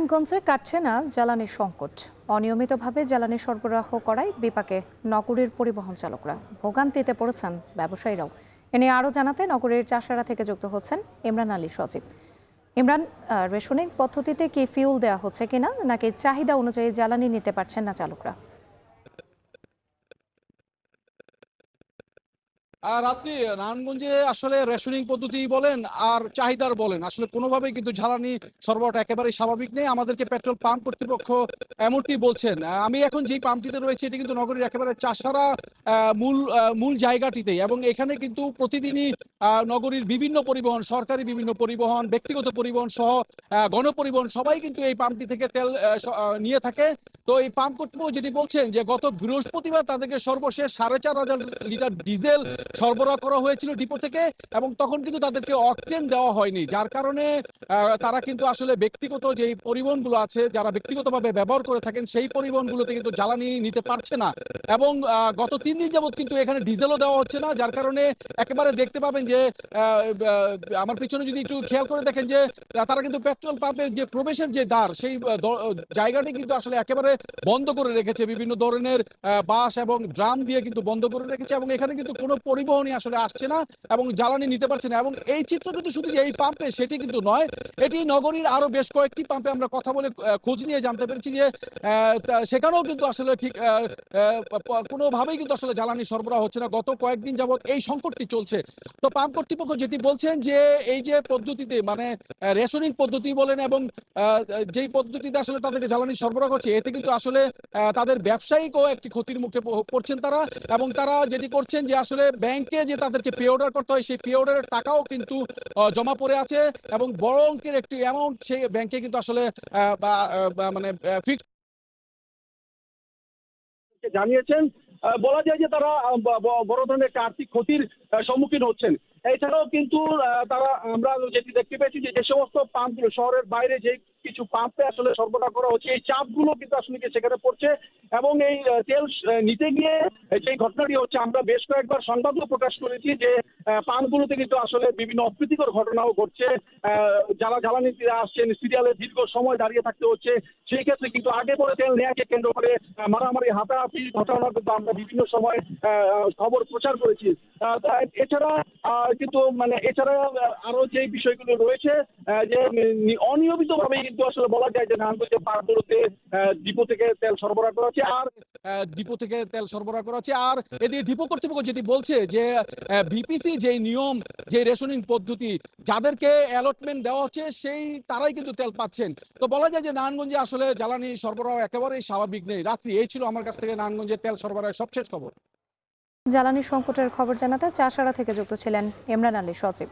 নারায়ণগঞ্জে কাটছে না জ্বালানির সংকট। অনিয়মিতভাবে জ্বালানি সরবরাহ করায় বিপাকে নগরীর পরিবহন চালকরা। ভোগান্তিতে পড়েছেন ব্যবসায়ীরাও। এ নিয়ে আরও জানাতে নগরীর চাষারা থেকে যুক্ত হচ্ছেন ইমরান আলী সজীব। ইমরান, রেশনিং পদ্ধতিতে কি ফিউল দেওয়া হচ্ছে কিনা, নাকি চাহিদা অনুযায়ী জ্বালানি নিতে পারছেন না চালকরা? রাত্রি নারায়ণগঞ্জে আসলে রেশনিং পদ্ধতি বলেন আর চাহিদার বলেন, আসলে কোনোভাবেই কিন্তু জ্বালানি সরবরাহটা একেবারেই স্বাভাবিক নেই। আমাদেরকে পেট্রোল পাম্প কর্তৃপক্ষ এমনটি বলছেন। আমি এখন যেই পাম্পটিতে রয়েছে এটি কিন্তু নগরীর একেবারে চাষারা মূল জায়গাটিতেই, এবং এখানে কিন্তু প্রতিদিনই নগরীর বিভিন্ন পরিবহন, সরকারি বিভিন্ন পরিবহন, ব্যক্তিগত পরিবহন সহ গণপরিবহন সবাই কিন্তু এই পাম্পটি থেকে তেল নিয়ে থাকে। তো এই পাম্প কর্তৃপক্ষ যেটি বলছেন যে গত বৃহস্পতিবার তাদেরকে সর্বশেষ 4,500 লিটার ডিজেল সরবরাহ করা হয়েছিল ডিপো থেকে, এবং তখন কিন্তু তাদেরকে অকটেন দেওয়া হয়নি, যার কারণে তারা কিন্তু আসলে ব্যক্তিগত যেই পরিবহনগুলো আছে, যারা ব্যক্তিগতভাবে ব্যবহার করে থাকেন সেই পরিবহনগুলোতে কিন্তু জ্বালানি নিতে পারছে না। এবং গত 3 দিন যাবৎ কিন্তু এখানে ডিজেলও দেওয়া হচ্ছে না, যার কারণে একেবারে দেখতে পাবেন যে আমার পিছনে যদি একটু খেয়াল করে দেখেন যে তারা কিন্তু পেট্রোল পাম্পের যে প্রবেশের যে দ্বার, সেই জায়গাটি কিন্তু আসলে একেবারে বন্ধ করে রেখেছে। বিভিন্ন ধরনের বাস এবং ড্রাম দিয়ে কিন্তু বন্ধ করে রেখেছে, এবং এখানে কিন্তু কোনো পরিবহনই আসলে আসছে না এবং জ্বালানি নিতে পারছে না। এবং এই চিত্র কিন্তু শুধু যে এই পাম্পে সেটি কিন্তু নয়, এটি নগরীর আরো বেশ কয়েকটি পাম্পে আমরা কথা বলে খোঁজ নিয়ে জানতে পেরেছি যে সেখানেও কিন্তু আসলে ঠিক কোনোভাবেই কিন্তু আসলে জ্বালানি সরবরাহ হচ্ছে না। গত কয়েকদিন যাবৎ এই সংকটটি চলছে। তো পাম্প কর্তৃপক্ষ যেটি বলছেন যে এই যে পদ্ধতিতে, মানে রেশনিং পদ্ধতি বলেন এবং যেই পদ্ধতিতে আসলে তাদেরকে জ্বালানি সরবরাহ করছে, এতে কিন্তু আসলে তাদের ব্যবসায়িকও একটি ক্ষতির মুখে পড়ছেন তারা। এবং তারা যেটি করছেন যে আসলে ব্যাংকে যে তাদেরকে পে অর্ডার করতে হয়, সেই পে অর্ডারের টাকাও কিন্তু জমা পড়ে আছে, এবং বড় অঙ্কের একটি অ্যামাউন্ট সেই ব্যাংকে কিন্তু আসলে মানে ফিক্সড জানিয়েছেন। বলা যায় যে তারা বড় ধরনের একটা আর্থিক ক্ষতির সম্মুখীন হচ্ছেন। এছাড়াও কিন্তু তারা, আমরা যেটি দেখতে পেয়েছি যে যে সমস্ত পাম্পগুলো শহরের বাইরে যে কিছু পাম্পে আসলে সরবরাহ করা হচ্ছে, এই চাপগুলো কিন্তু আসলে সেখানে পড়ছে। এবং এই তেল নিতে গিয়ে যে ঘটনাটি হচ্ছে, আমরা বেশ কয়েকবার সংবাদও প্রকাশ করেছি যে পাম্পগুলোতে কিন্তু আসলে বিভিন্ন অপ্রীতিকর ঘটনাও ঘটছে। যারা জ্বালানি দিয়ে আসছেন, সিরিয়ালে দীর্ঘ সময় দাঁড়িয়ে থাকতে হচ্ছে। সেই ক্ষেত্রে কিন্তু আগে পরে তেল নেওয়াকে কেন্দ্র করে মারামারি, হাতাহাতি ঘটনা কিন্তু আমরা বিভিন্ন সময় খবর প্রচার করেছি। এছাড়া কিন্তু এছাড়া আরো যে বিষয়গুলো রয়েছে, যে অনিয়মিতভাবেই কিন্তু আসলে বলা যায় যে নারায়ণগঞ্জের পার্কগুলোতে ডিপো থেকে তেল সরবরাহ করা হচ্ছে, আর ডিপো থেকে তেল সরবরাহ করা হচ্ছে। আর এদিকে ডিপো কর্তৃপক্ষ যেটি বলছে যে বিপিসি যে নিয়ম, যে রেশনিং পদ্ধতি, যাদেরকে অ্যালটমেন্ট দেওয়া হচ্ছে সেই তারাই কিন্তু তেল পাচ্ছেন। তো বলা যায় যে নারায়ণগঞ্জে আসলে জ্বালানি সরবরাহ একেবারেই স্বাভাবিক নেই। রাত্রি এই ছিল আমার কাছ থেকে নারায়ণগঞ্জের তেল সরবরাহের সবশেষ খবর। জ্বালানি সংকটের খবর জানাতে চাষারা থেকে যুক্ত ছিলেন ইমরান আলী সজীব।